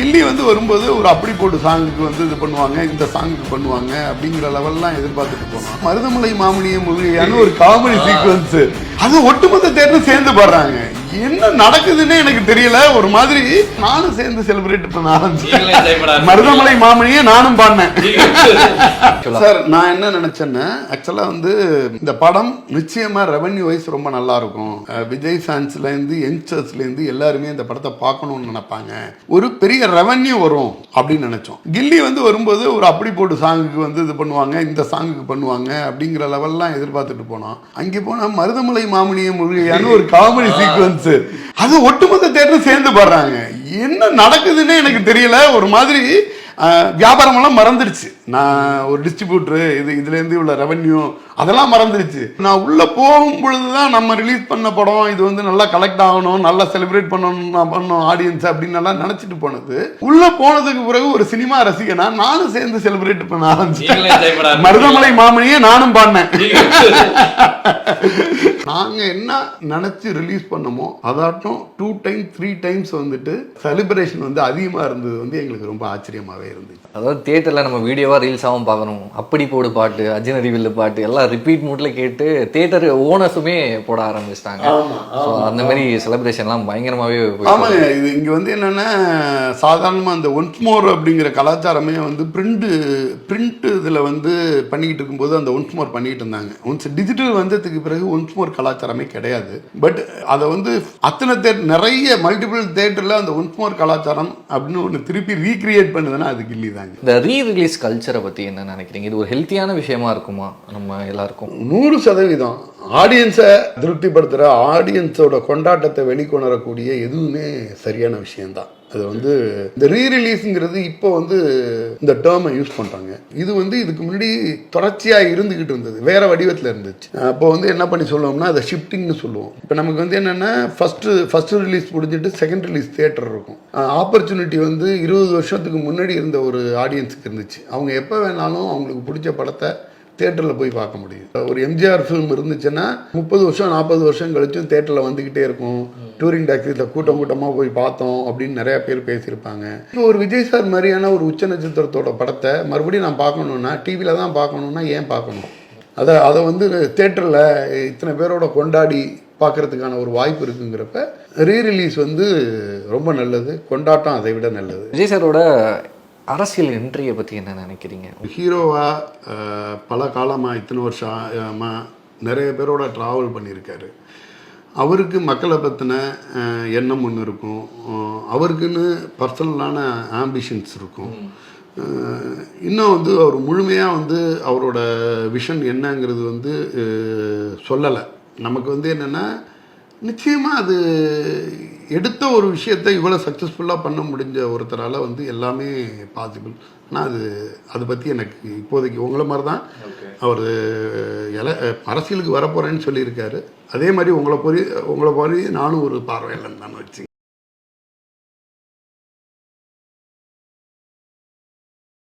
கில்லி வந்து வரும்போது ஒரு அப்படி போட்டு சாங்குக்கு வந்து இது பண்ணுவாங்க, இந்த சாங்குக்கு பண்ணுவாங்க அப்படிங்கிற லெவல்லாம் எதிர்பார்த்துட்டு போனோம். மருதமலை மாமணியை முழுகையான ஒரு காமெடி சீக்வன்ஸ், அது ஒட்டுமொத்த தேட்டரும் சேர்ந்து பாடுறாங்க. என்ன நடக்குதுன்னு எனக்கு தெரியல. ஒரு மாதிரி நானும் சேர்ந்து செலிப்ரேட் பண்ண ஆரம்பிச்சேன். மருதமலை மாமணியை நானும் பாடினேன். சார் நான் என்ன நினைச்சேன்னா, ஆக்சுவலா வந்து இந்த படம் நிச்சயமா ரெவன்யூ வைஸ் ரொம்ப நல்லா இருக்கும். விஜய் ஃபேன்ஸ்ல இருந்து யங்ஸ்டர்ஸ்ல இருந்து எல்லாருமே இந்த படத்தை பார்க்கணும்னு நினைப்பாங்க. ஒரு பெரிய ரெவன்யூ வரும் அப்படின்னு நினைச்சோம். கில்லி வந்து வரும்போது ஒரு அப்படி போட்டு சாங்குக்கு வந்து இது பண்ணுவாங்க, இந்த சாங்குக்கு பண்ணுவாங்க அப்படிங்கிற லெவல்லாம் எதிர்பார்த்துட்டு போனோம். அங்கே போனா மருதமலை மாமணியை முழுகையான ஒரு காமெடி சீக்வன்ஸ், அது ஒட்டுமொத்த தேட்டரும் சேர்ந்து பாடுறாங்க. என்ன நடக்குதுன்னு எனக்கு தெரியல. ஒரு மாதிரி வியாபாரமெல்லாம் மறந்துடுச்சு. நான் ஒரு டிஸ்ட்ரிபியூட்டரு, இதுலேருந்து உள்ள ரெவன்யூ அதெல்லாம் மறந்துடுச்சு. நான் உள்ளே போகும் பொழுதுதான் நம்ம ரிலீஸ் பண்ண படம் இது வந்து நல்லா கலெக்ட் ஆகணும், நல்லா செலிப்ரேட் பண்ணணும் ஆடியன்ஸ் அப்படின்னு எல்லாம் நினச்சிட்டு போனது. உள்ளே போனதுக்கு பிறகு ஒரு சினிமா ரசிகனா நானும் சேர்ந்து செலிப்ரேட் பண்ண ஆரம்பிச்சேன். மருதமலை மாமணியை நானும் பாடினேன். நாங்க என்ன நினைச்சு ரிலீஸ் பண்ணமோ அதாட்டும் 2 times 3 times வந்துட்டு செலிப்ரேஷன் வந்து அதிகமா இருந்தது வந்து எங்களுக்கு ரொம்ப ஆச்சரியமாவே இருந்துச்சு. அதாவது தியேட்டர்ல நம்ம வீடியோவா ரீல்ஸாவும் பார்க்கணும், அப்படி போடு பாட்டு, அர்ஜுன் அறிவியல் பாட்டு எல்லாம் ரிப்பீட் மூட்ல கேட்டு தியேட்டர் ஓனர்ஸுமே போட ஆரம்பிச்சிட்டாங்க. அந்த மாதிரி செலிப்ரேஷன்லாம் பயங்கரமாவே. ஆமாங்க, இது இங்க வந்து என்னன்னா சாதாரணமா அந்த ஒன்ஸ் மோர் அப்படிங்கிற கலாச்சாரமே வந்து பிரிண்ட் இதுல வந்து பண்ணிக்கிட்டு இருக்கும்போது அந்த ஒன்ஸ் மோர் பண்ணிக்கிட்டு இருந்தாங்க. ஒன்ஸ் டிஜிட்டல் வந்ததுக்கு பிறகு ஒன்ஸ் மோர் கலாச்சாரமே கிடையாது. பட் அதை வந்து அத்தனை நிறைய மல்டிபிள் தியேட்டர்ல அந்த ஒன்ஸ் மோர் கலாச்சாரம் அப்படின்னு ஒன்று திருப்பி ரீக்ரியேட் பண்ணுதுன்னா அது கில்லி தாங்க. இந்த ரீ ரிலீஸ் கல்ச்சரை பத்தி என்ன நினைக்கிறீங்க? இது ஒரு ஹெல்த்தியான விஷயமா இருக்குமா நம்ம எல்லாருக்கும்? 100% ஆடியன்ஸை திருப்திப்படுத்துகிற, ஆடியன்ஸோட கொண்டாட்டத்தை வெளிக்கொணரக்கூடிய எதுவுமே சரியான விஷயம்தான். அது வந்து இந்த ரீ ரிலீஸுங்கிறது இப்போ வந்து இந்த டேர்மை யூஸ் பண்ணுறாங்க. இது வந்து இதுக்கு முன்னாடி தொடர்ச்சியாக இருந்துக்கிட்டு இருந்தது, வேற வடிவத்தில் இருந்துச்சு. அப்போ வந்து என்ன பண்ணி சொல்லுவோம்னா அதை ஷிஃப்டிங்னு சொல்லுவோம். இப்போ நமக்கு வந்து என்னென்னா ஃபஸ்ட்டு ரிலீஸ் முடிஞ்சிட்டு செகண்ட் ரிலீஸ் தியேட்டர் இருக்கும். ஆப்பர்ச்சுனிட்டி வந்து 20 வருஷத்துக்கு முன்னாடி இருந்த ஒரு ஆடியன்ஸுக்கு இருந்துச்சு. அவங்க எப்போ வேணாலும் அவங்களுக்கு பிடிச்ச படத்தை தேட்டரில் போய் பார்க்க முடியும். ஒரு எம்ஜிஆர் ஃபிலிம் இருந்துச்சுன்னா 30 வருஷம் 40 வருஷம் கழிச்சும் தேட்டரில் வந்துக்கிட்டே இருக்கும். டூரிங் டாக்ஸியில் கூட்டமாக போய் பார்த்தோம் அப்படின்னு நிறையா பேர் பேசியிருப்பாங்க. இப்போ ஒரு விஜய் சார் மாதிரியான ஒரு உச்ச நட்சத்திரத்தோட படத்தை மறுபடியும் நான் பார்க்கணுன்னா டிவியில் தான் பார்க்கணுன்னா ஏன் பார்க்கணும்? அதை வந்து தேட்டரில் இத்தனை பேரோட கொண்டாடி பார்க்கறதுக்கான ஒரு வாய்ப்பு இருக்குங்கிறப்ப ரீ ரிலீஸ் வந்து ரொம்ப நல்லது, கொண்டாட்டம் அதை விட நல்லது. விஜய் சாரோட அரசியல் என்ட்ரியை பற்றி என்ன நினைக்கிறீங்க? ஹீரோவாக பல காலமாக இத்தனை வருஷமாக நிறைய பேரோட ட்ராவல் பண்ணியிருக்காரு. அவருக்கு மக்களை பற்றின எண்ணம் ஒன்று இருக்கும், அவருக்குன்னு பர்சனலான ஆம்பிஷன்ஸ் இருக்கும். இன்னும் வந்து அவர் முழுமையாக வந்து அவரோட விஷன் என்னங்கிறது வந்து சொல்லலை. நமக்கு வந்து என்னென்னா நிச்சயமாக அது எடுத்த ஒரு விஷயத்தை இவ்வளோ சக்ஸஸ்ஃபுல்லாக பண்ண முடிஞ்ச ஒருத்தரால் வந்து எல்லாமே பாசிபிள். ஆனால் அதை பற்றி எனக்கு இப்போதைக்கு உங்களை மாதிரி தான் அவர் அரசியலுக்கு வரப்போகிறேன்னு சொல்லியிருக்காரு. அதே மாதிரி உங்களை போய் நானும் ஒரு பார்வையாளன் தான் வச்சு